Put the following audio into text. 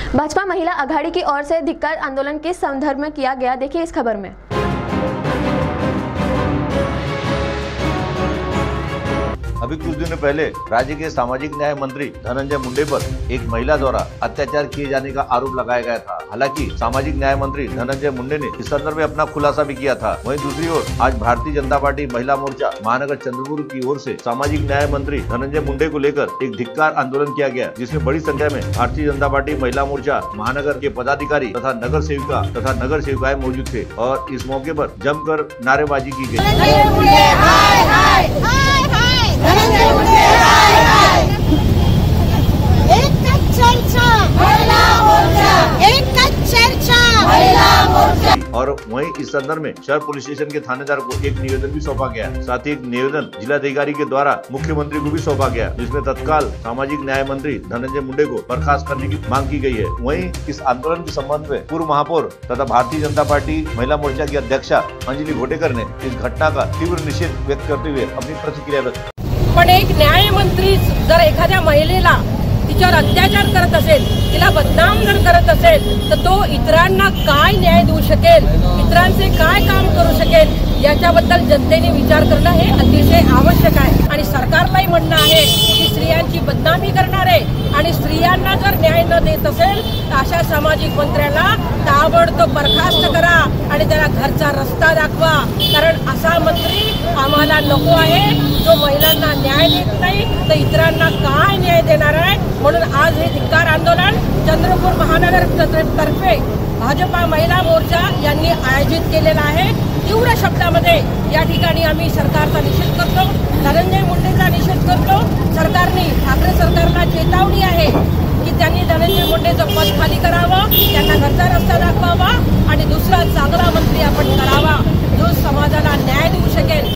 भाजपा महिला आघाड़ी की ओर से धिक्कार आंदोलन के संदर्भ में किया गया, देखिए इस खबर में। अभी कुछ दिनों पहले राज्य के सामाजिक न्याय मंत्री धनंजय मुंडे पर एक महिला द्वारा अत्याचार किए जाने का आरोप लगाया गया था। हालांकि सामाजिक न्याय मंत्री धनंजय मुंडे ने इस संदर्भ में अपना खुलासा भी किया था। वहीं दूसरी ओर आज भारतीय जनता पार्टी महिला मोर्चा महानगर चंद्रपुर की ओर से सामाजिक न्याय मंत्री धनंजय मुंडे को लेकर एक धिक्कार आंदोलन किया गया, जिसमें बड़ी संख्या में भारतीय जनता पार्टी महिला मोर्चा महानगर के पदाधिकारी तथा नगर सेविका तथा नगर सेविकाएं मौजूद थे और इस मौके पर जमकर नारेबाजी की गयी। और वहीं इस संदर्भ में शहर पुलिस स्टेशन के थानेदार को एक निवेदन भी सौंपा गया। साथ ही एक निवेदन जिलाधिकारी के द्वारा मुख्यमंत्री को भी सौंपा गया, जिसमें तत्काल सामाजिक न्याय मंत्री धनंजय मुंडे को बर्खास्त करने की मांग की गई है। वहीं इस आंदोलन के संबंध में पूर्व महापौर तथा भारतीय जनता पार्टी महिला मोर्चा की अध्यक्षा अंजलि घोटेकर ने इस घटना का तीव्र निषेध व्यक्त करते हुए अपनी प्रतिक्रिया व्यक्त की। पण एक न्यायमंत्री जर एखाद्या महिलेला तिच्यावर अत्याचार करत असेल, तिला बदनाम जर करत असेल, तर तो इतरांना काय न्याय देऊ शकेल, इतरांचे काय काम करू शकेल, याच्याबद्दल जनतेने विचार करणं हे अतिशय आवश्यक आहे। आणि सरकारलाही म्हणणं आहे की स्त्रियांची बदनामी करणारे आणि स्त्रियांना जर न्याय न देत असेल तर अशा सामाजिक मंत्र्याला ताबडतोब बरखास्त करा आणि त्याला घरचा रस्ता दाखवा, कारण असा मंत्री आम्हाला नको आहे जो महिलांना न्याय देत नाही तर इतरांना काय न्याय देणार आहे। म्हणून आज हे धिक्कार आंदोलन चंद्रपूर महानगर तर्फे भाजपा महिला मोर्चा यांनी आयोजित केलेला आहे। तीव्र शब्दामध्ये या ठिकाणी आम्ही सरकारचा निषेध करतो, धनंजय मुंडेचा निषेध करतो। सरकारने ठाकरे सरकारला चेतावणी आहे की त्यांनी धनंजय मुंडेचं पद खाली करावं, त्यांना घरचा रस्ता दाखवावा